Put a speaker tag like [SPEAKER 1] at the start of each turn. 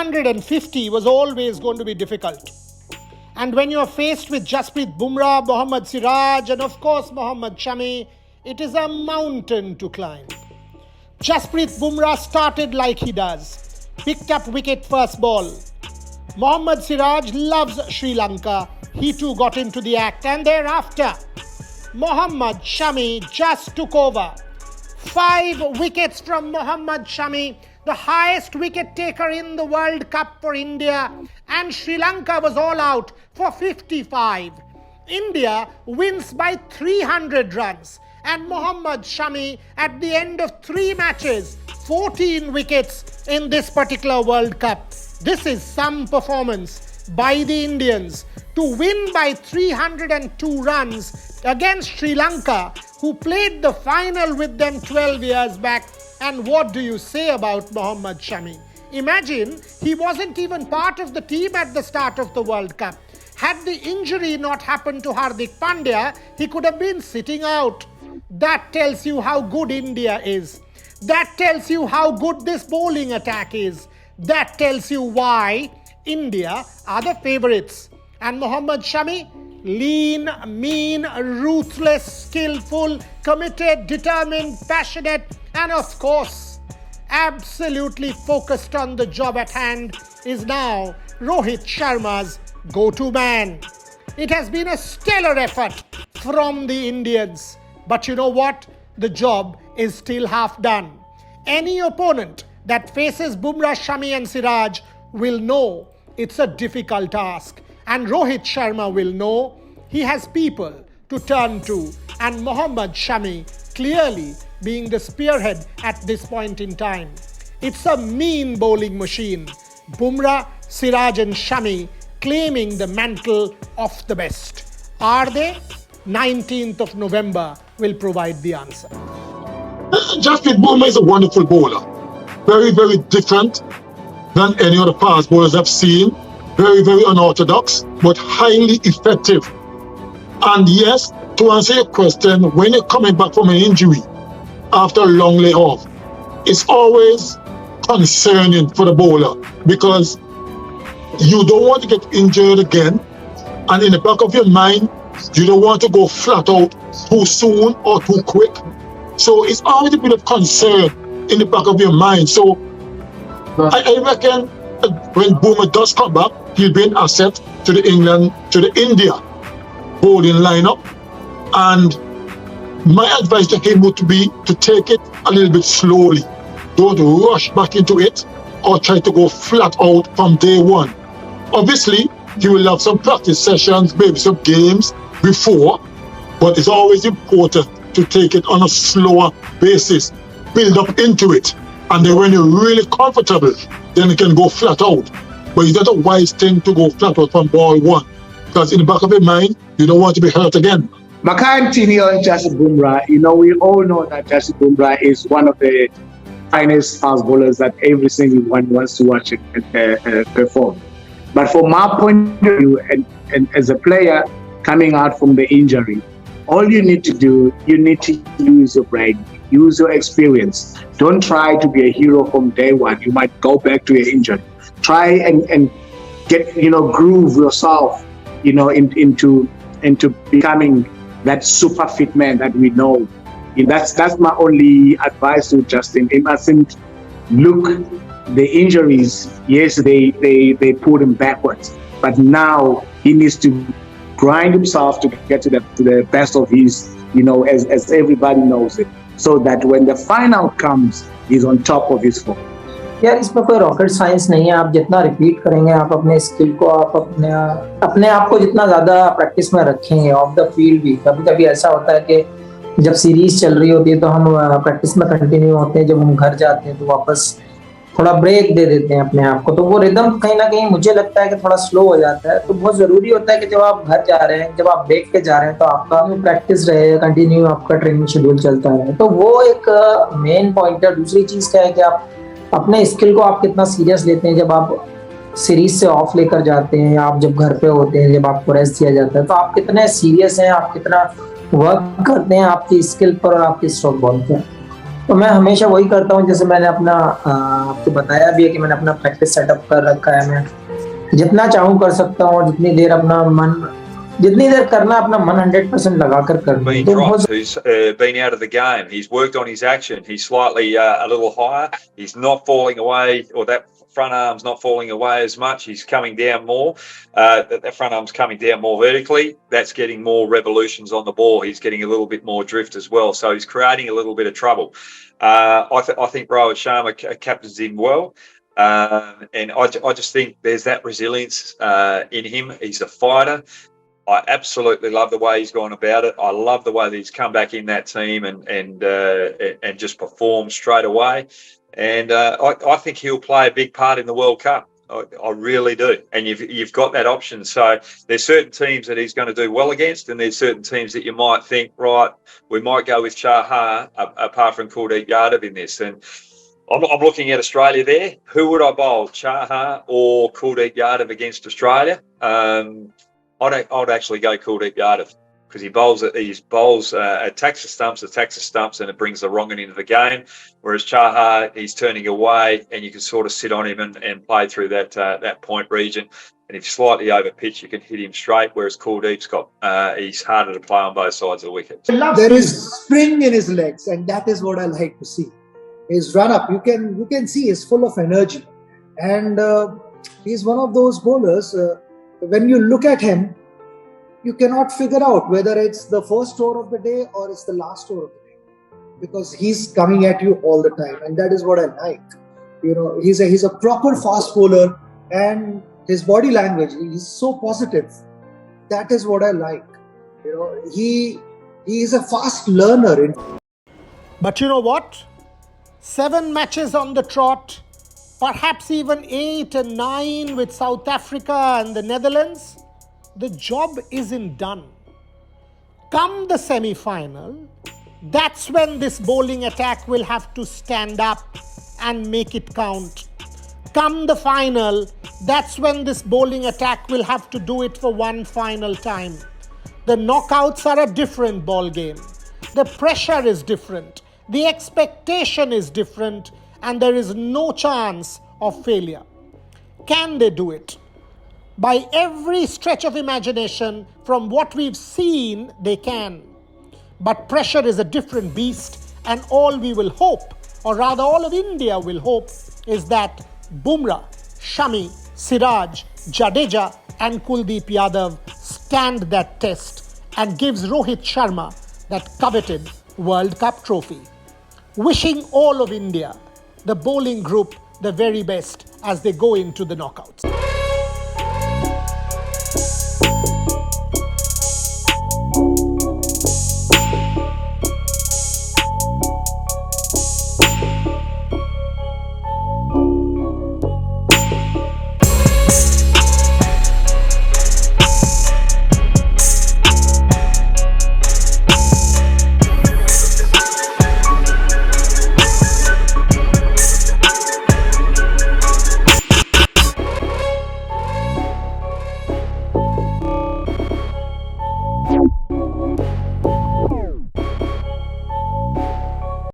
[SPEAKER 1] 350 was always going to be difficult. And when you're faced with Jasprit Bumrah, Mohammad Siraj, and of course Mohammad Shami, it is a mountain to climb. Jasprit Bumrah started like he does, picked up wicket first ball. Mohammad Siraj loves Sri Lanka. He too got into the act, and thereafter, Mohammad Shami just took over. 5 wickets from Mohammad Shami, the highest wicket taker in the World Cup for India, and Sri Lanka was all out for 55. India wins by 300 runs, and Mohammad Shami at the end of 3 matches, 14 wickets in this particular World Cup. This is some performance by the Indians to win by 302 runs against Sri Lanka, who played the final with them 12 years back. And what do you say about Mohammad Shami? Imagine he wasn't even part of the team at the start of the World Cup. Had the injury not happened to Hardik Pandya, he could have been sitting out. That tells you how good India is. That tells you how good this bowling attack is. That tells you why India are the favourites. And Mohammad Shami, lean, mean, ruthless, skillful, committed, determined, passionate, and of course, absolutely focused on the job at hand, is now Rohit Sharma's go-to man. It has been a stellar effort from the Indians. But you know what? The job is still half done. Any opponent that faces Bumrah, Shami and Siraj will know it's a difficult task. And Rohit Sharma will know he has people to turn to. And Mohammad Shami clearly being the spearhead at this point in time. It's a mean bowling machine. Bumrah, Siraj and Shami claiming the mantle of the best. Are they? 19th of November will provide the answer.
[SPEAKER 2] Jasprit Bumrah is a wonderful bowler. Very, very different than any other fast bowlers I've seen. Very, very unorthodox, but highly effective. And yes, to answer your question, when you're coming back from an injury after a long layoff, it's always concerning for the bowler because you don't want to get injured again. And in the back of your mind, you don't want to go flat out too soon or too quick. So it's always a bit of concern in the back of your mind. So I reckon when Bumrah does come back, he'll be an asset to the India bowling lineup. And my advice to him would be to take it a little bit slowly. Don't rush back into it or try to go flat out from day one. Obviously, he will have some practice sessions, maybe some games before, but it's always important to take it on a slower basis, build up into it, and then when you're really comfortable, then you can go flat out. But it's not a wise thing to go flat out from ball one, because in the back of your mind, you don't want to be hurt again.
[SPEAKER 3] My opinion on Jasprit Bumrah, we all know that Jasprit Bumrah is one of the finest fast bowlers that every single one wants to watch it perform. But from my point of view, and as a player coming out from the injury, all you need to do, you need to use your brain, use your experience. Don't try to be a hero from day one. You might go back to your injury. Try and get, groove yourself, into becoming that super fit man that we know. That's my only advice to Justin. He mustn't look the injuries. Yes, they put him backwards, but now he needs to grind himself to get to the best of his, as everybody knows it, so that when the final comes, he's on top of his form.
[SPEAKER 4] यार इसमें कोई rocket science नहीं है. आप जितना repeat करेंगे, आप अपने स्किल को, आप अपने आप को जितना ज्यादा प्रैक्टिस में रखेंगे ऑफ द फील्ड भी. कभी कभी ऐसा होता है कि जब सीरीज चल रही होती है तो हम प्रैक्टिस में कंटिन्यू होते हैं, जब हम घर जाते हैं तो वापस थोड़ा ब्रेक दे देते हैं अपने आप को, तो वो रिदम कहीं ना कहीं मुझे लगता है कि थोड़ा स्लो हो जाता है. तो बहुत जरूरी होता है कि जब आप घर जा रहे हैं, जब आप ब्रेक पे जा रहे हैं, तो आपका प्रैक्टिस रहे, कंटिन्यू आपका ट्रेनिंग शेड्यूल चलता रहे. तो वो एक मेन पॉइंट है. दूसरी चीज क्या है कि आप अपने स्किल को आप कितना सीरियस लेते हैं. जब आप सीरीज से ऑफ लेकर जाते हैं, आप जब घर पे होते हैं, जब आपको रेस्ट दिया जाता है, तो आप कितने सीरियस हैं, आप कितना वर्क करते हैं आपकी स्किल पर और आपकी स्ट्रोक बॉल पर. तो मैं हमेशा वही करता हूँ, जैसे मैंने अपना आपको बताया भी है कि मैंने अपना प्रैक्टिस सेटअप कर रखा है। मैं जितना चाहूँ कर सकता हूँ, और जितनी देर करना अपना मन 100% लगाकर कर लूँ।
[SPEAKER 5] Been
[SPEAKER 4] तो
[SPEAKER 5] dropped, who's been out of the game. He's worked on his action. He's slightly a little higher. He's not falling away, or that front arm's not falling away as much. He's coming down more. That front arm's coming down more vertically. That's getting more revolutions on the ball. He's getting a little bit more drift as well. So he's creating a little bit of trouble. I think Rohit Sharma captains him well. And I just think there's that resilience in him. He's a fighter. I absolutely love the way he's gone about it. I love the way that he's come back in that team and just performed straight away. And I think he'll play a big part in the World Cup. I really do. And you've got that option. So there's certain teams that he's going to do well against, and there's certain teams that you might think, right, we might go with Chahar apart from Kuldeep Yadav in this. And I'm looking at Australia there. Who would I bowl, Chahar or Kuldeep Yadav against Australia? I'd actually go Kuldeep Yadav, because he bowls attacks the stumps, and it brings the wrong into the game. Whereas Chahar, he's turning away, and you can sort of sit on him and play through that point region. And if slightly over pitch, you can hit him straight. Whereas Kuldeep's he's harder to play on both sides of the wicket.
[SPEAKER 6] There is spring in his legs, and that is what I like to see. His run up, you can see, is full of energy, and he's one of those bowlers. When you look at him, you cannot figure out whether it's the first over of the day or it's the last over of the day, because he's coming at you all the time, and that is what I like. He's a proper fast bowler, and his body language, he's so positive. That is what I like. He is a fast learner.
[SPEAKER 1] But you know what? 7 matches on the trot, perhaps even 8 and 9 with South Africa and the Netherlands, the job isn't done. Come the semi-final, that's when this bowling attack will have to stand up and make it count. Come the final, that's when this bowling attack will have to do it for one final time. The knockouts are a different ball game. The pressure is different. The expectation is different, and there is no chance of failure. Can they do it? By every stretch of imagination, from what we've seen, they can. But pressure is a different beast, and all we will hope, or rather all of India will hope, is that Bumrah, Shami, Siraj, Jadeja and Kuldeep Yadav stand that test and gives Rohit Sharma that coveted World Cup trophy. Wishing all of India, the bowling group, the very best as they go into the knockouts.